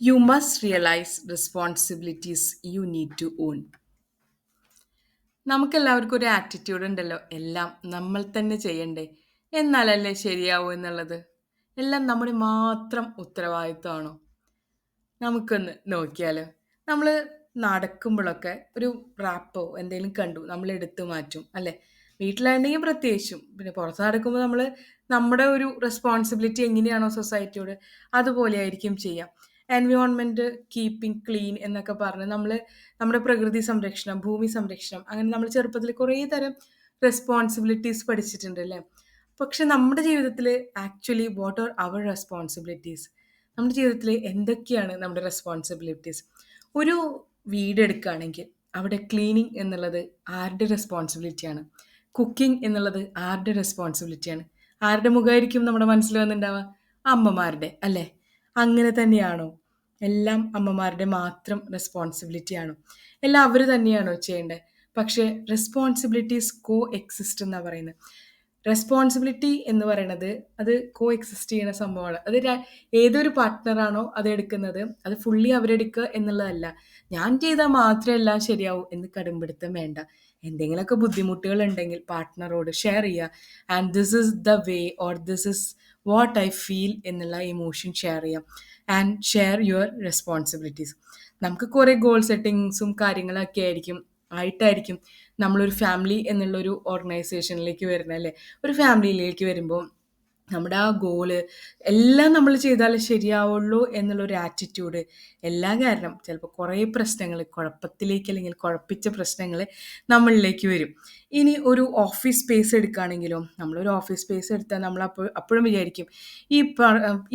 You must realize responsibilities you need to own. നമുക്കെല്ലാവർക്കും ഒരു attitude ഉണ്ടല്ലോ. എല്ലാം നമ്മൾ തന്നെ ചെയ്യണ്ടേ, എന്നാലല്ലേ ശരിയാവൂ എന്നുള്ളത്. എല്ലാം നമ്മുടെ മാത്രം ഉത്തരവാദിത്തമാണോ? നമുക്കൊന്ന് നോക്കിയാലോ. നമ്മൾ നടക്കുമ്പോഴൊക്കെ ഒരു റാപ്പോ എന്തെങ്കിലും കണ്ടു നമ്മൾ എടുത്തു മാറ്റും അല്ലേ? വീട്ടിലായിരുന്നെങ്കിൽ പ്രത്യേകിച്ചും. പിന്നെ പുറത്ത് നടക്കുമ്പോൾ നമ്മൾ നമ്മുടെ ഒരു റെസ്പോൺസിബിലിറ്റി എങ്ങനെയാണോ സൊസൈറ്റിയോട്, അതുപോലെ ആയിരിക്കും ചെയ്യാം. എൻവയോൺമെൻറ്റ് കീപ്പിംഗ് ക്ലീൻ എന്നൊക്കെ പറഞ്ഞ് നമ്മൾ നമ്മുടെ പ്രകൃതി സംരക്ഷണം, ഭൂമി സംരക്ഷണം, അങ്ങനെ നമ്മൾ ചെറുപ്പത്തിൽ കുറേ തരം റെസ്പോൺസിബിലിറ്റീസ് പഠിച്ചിട്ടുണ്ട് അല്ലേ? പക്ഷെ നമ്മുടെ ജീവിതത്തിൽ actually what are our responsibilities? നമ്മുടെ ജീവിതത്തിൽ എന്തൊക്കെയാണ് നമ്മുടെ റെസ്പോൺസിബിലിറ്റീസ്? ഒരു വീട് എടുക്കുകയാണെങ്കിൽ അവിടെ ക്ലീനിങ് എന്നുള്ളത് ആരുടെ റെസ്പോൺസിബിലിറ്റിയാണ്? കുക്കിംഗ് എന്നുള്ളത് ആരുടെ റെസ്പോൺസിബിലിറ്റിയാണ്? ആരുടെ മുഖമായിരിക്കും നമ്മുടെ മനസ്സിൽ വന്നിട്ടുണ്ടാവുക? അമ്മമാരുടെ അല്ലേ? അങ്ങനെ തന്നെയാണോ? എല്ലാം അമ്മമാരുടെ മാത്രം റെസ്പോൺസിബിലിറ്റിയാണോ? എല്ലാം അവർ തന്നെയാണോ ചെയ്യേണ്ടത്? പക്ഷേ റെസ്പോൺസിബിലിറ്റീസ് കോ എക്സിസ്റ്റ് എന്നാണ് പറയുന്നത്. റെസ്പോൺസിബിലിറ്റി എന്ന് പറയുന്നത് അത് കോ എക്സിസ്റ്റ് ചെയ്യുന്ന സംഭവമാണ്. അത് ഏതൊരു പാർട്ട്ണറാണോ അത് എടുക്കുന്നത്, അത് ഫുള്ളി അവരെടുക്കുക എന്നുള്ളതല്ല. ഞാൻ ചെയ്താൽ മാത്രമേ എല്ലാം ശരിയാവൂ എന്ന് കടുംപിടുത്തം വേണ്ട. എന്തെങ്കിലുമൊക്കെ ബുദ്ധിമുട്ടുകൾ ഉണ്ടെങ്കിൽ പാർട്ട്ണറോട് ഷെയർ ചെയ്യുക. And this is the way or this is what I feel എന്നുള്ള ഇമോഷൻ ഷെയർ ചെയ്യാം. And share your responsibilities. നമുക്ക് കുറേ ഗോൾ സെറ്റിങ്സും കാര്യങ്ങളൊക്കെ ആയിട്ടായിരിക്കും നമ്മളൊരു ഫാമിലി എന്നുള്ളൊരു ഓർഗനൈസേഷനിലേക്ക് വരുന്നത് അല്ലേ? ഒരു ഫാമിലിയിലേക്ക് വരുമ്പോൾ നമ്മുടെ ആ ഗോള് എല്ലാം നമ്മൾ ചെയ്താലേ ശരിയാവുള്ളൂ എന്നുള്ളൊരു ആറ്റിറ്റ്യൂഡ് എല്ലാം കാരണം ചിലപ്പോൾ കുറേ പ്രശ്നങ്ങൾ, കുഴപ്പത്തിലേക്ക് അല്ലെങ്കിൽ കുഴപ്പിച്ച പ്രശ്നങ്ങൾ നമ്മളിലേക്ക് വരും. ഇനി ഒരു ഓഫീസ് സ്പേസ് എടുക്കുകയാണെങ്കിലോ, നമ്മളൊരു ഓഫീസ് സ്പേസ് എടുത്താൽ നമ്മൾ അപ്പോഴും വിചാരിക്കും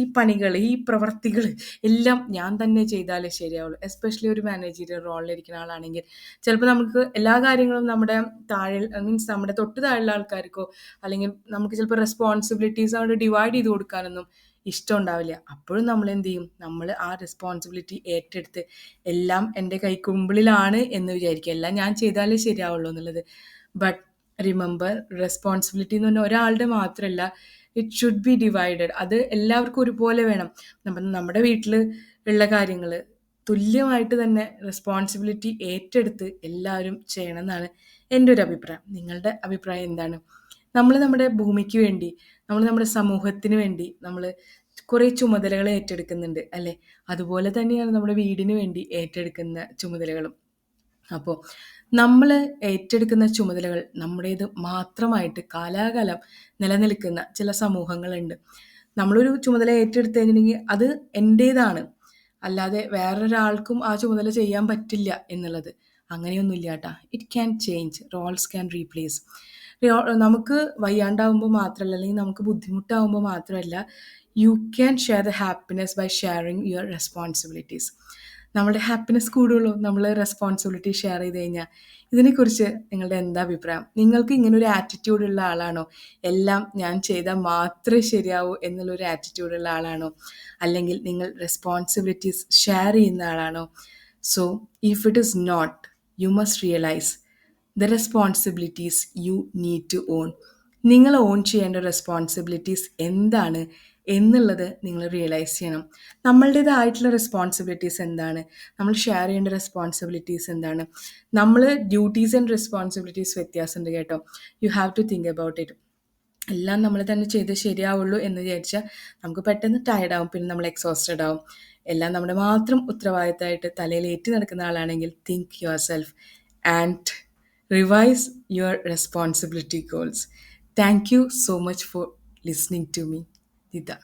ഈ പണികൾ, ഈ പ്രവർത്തികൾ എല്ലാം ഞാൻ തന്നെ ചെയ്താലേ ശരിയാവുള്ളൂ. എസ്പെഷ്യലി ഒരു മാനേജീരിയൽ റോളിലിരിക്കുന്ന ആളാണെങ്കിൽ ചിലപ്പോൾ നമുക്ക് എല്ലാ കാര്യങ്ങളും നമ്മുടെ താഴെ മീൻസ് നമ്മുടെ തൊട്ട് താഴെയുള്ള ആൾക്കാർക്കോ അല്ലെങ്കിൽ നമുക്ക് ചിലപ്പോൾ റെസ്പോൺസിബിലിറ്റീസ് അവിടെ ഡിവൈഡ് ചെയ്ത് കൊടുക്കാനൊന്നും ഇഷ്ടം ഉണ്ടാവില്ല. അപ്പോഴും നമ്മൾ എന്ത് ചെയ്യും? നമ്മൾ ആ റെസ്പോൺസിബിലിറ്റി ഏറ്റെടുത്ത് എല്ലാം എൻ്റെ കൈക്കുമ്പിളിലാണ് എന്ന് വിചാരിക്കുക, എല്ലാം ഞാൻ ചെയ്താലേ ശരിയാവുള്ളൂ എന്നുള്ളത്. ബട്ട് റിമെമ്പർ, റെസ്പോൺസിബിലിറ്റി എന്ന് പറഞ്ഞാൽ ഒരാളുടെ മാത്രമല്ല, ഇറ്റ് ഷുഡ് ബി ഡിവൈഡഡ്. അത് എല്ലാവർക്കും ഒരുപോലെ വേണം. നമ്മുടെ വീട്ടിൽ ഉള്ള കാര്യങ്ങൾ തുല്യമായിട്ട് തന്നെ റെസ്പോൺസിബിലിറ്റി ഏറ്റെടുത്ത് എല്ലാവരും ചെയ്യണം എന്നാണ് എൻ്റെ ഒരു അഭിപ്രായം. നിങ്ങളുടെ അഭിപ്രായം എന്താണ്? നമ്മൾ നമ്മുടെ ഭൂമിക്ക് വേണ്ടി, നമ്മൾ നമ്മുടെ സമൂഹത്തിന് വേണ്ടി നമ്മൾ കുറേ ചുമതലകൾ ഏറ്റെടുക്കുന്നുണ്ട് അല്ലേ? അതുപോലെ തന്നെയാണ് നമ്മുടെ വീടിന് വേണ്ടി ഏറ്റെടുക്കുന്ന ചുമതലകളും. അപ്പോൾ നമ്മൾ ഏറ്റെടുക്കുന്ന ചുമതലകൾ നമ്മുടേത് മാത്രമായിട്ട് കാലാകാലം നിലനിൽക്കുന്ന ചില സമൂഹങ്ങളുണ്ട്. നമ്മളൊരു ചുമതല ഏറ്റെടുത്ത് കഴിഞ്ഞിട്ടുണ്ടെങ്കിൽ അത് എൻ്റേതാണ്, അല്ലാതെ വേറൊരാൾക്കും ആ ചുമതല ചെയ്യാൻ പറ്റില്ല എന്നുള്ളത് അങ്ങനെയൊന്നുമില്ല കേട്ടാ. It can change, roles can replace. നമുക്ക് വയ്യാണ്ടാവുമ്പോൾ മാത്രമല്ല, അല്ലെങ്കിൽ നമുക്ക് ബുദ്ധിമുട്ടാവുമ്പോൾ മാത്രമല്ല, you can share the happiness by sharing your responsibilities. നമ്മുടെ ഹാപ്പിനെസ് കൂടുള്ളൂ നമ്മൾ റെസ്പോൺസിബിലിറ്റി ഷെയർ ചെയ്ത് കഴിഞ്ഞാൽ. ഇതിനെക്കുറിച്ച് നിങ്ങളുടെ എന്താ അഭിപ്രായം? നിങ്ങൾക്ക് ഇങ്ങനൊരു ആറ്റിറ്റ്യൂഡ് ഉള്ള ആളാണോ? എല്ലാം ഞാൻ ചെയ്താൽ മാത്രമേ ശരിയാവൂ എന്നുള്ളൊരു ആറ്റിറ്റ്യൂഡ് ഉള്ള ആളാണോ? അല്ലെങ്കിൽ നിങ്ങൾ റെസ്പോൺസിബിലിറ്റീസ് ഷെയർ ചെയ്യുന്ന ആളാണോ? So if it is not, you must realise the responsibilities you need to own. നിങ്ങൾ ഓൺ ചെയ്യേണ്ട റെസ്പോൺസിബിലിറ്റീസ് എന്താണ് എന്നുള്ളത് നിങ്ങൾ റിയലൈസ് ചെയ്യണം. നമ്മളുടേതായിട്ടുള്ള റെസ്പോൺസിബിലിറ്റീസ് എന്താണ്? നമ്മൾ ഷെയർ ചെയ്യേണ്ട റെസ്പോൺസിബിലിറ്റീസ് എന്താണ്? നമ്മൾ ഡ്യൂട്ടീസ് ആൻഡ് റെസ്പോൺസിബിലിറ്റീസ് വ്യത്യാസമുണ്ട് കേട്ടോ. You have to think about it. എല്ലാം നമ്മൾ തന്നെ ചെയ്ത് ശരിയാവുള്ളൂ എന്ന് വിചാരിച്ചാൽ നമുക്ക് പെട്ടെന്ന് ടയർഡാവും, പിന്നെ നമ്മൾ എക്സോസ്റ്റഡ് ആവും. എല്ലാം നമ്മുടെ മാത്രം ഉത്തരവാദിത്തമായിട്ട് തലയിൽ ഏറ്റി നടക്കുന്ന ആളാണെങ്കിൽ think your self and revise your responsibility goals. Thank you so much for listening to me, Dida.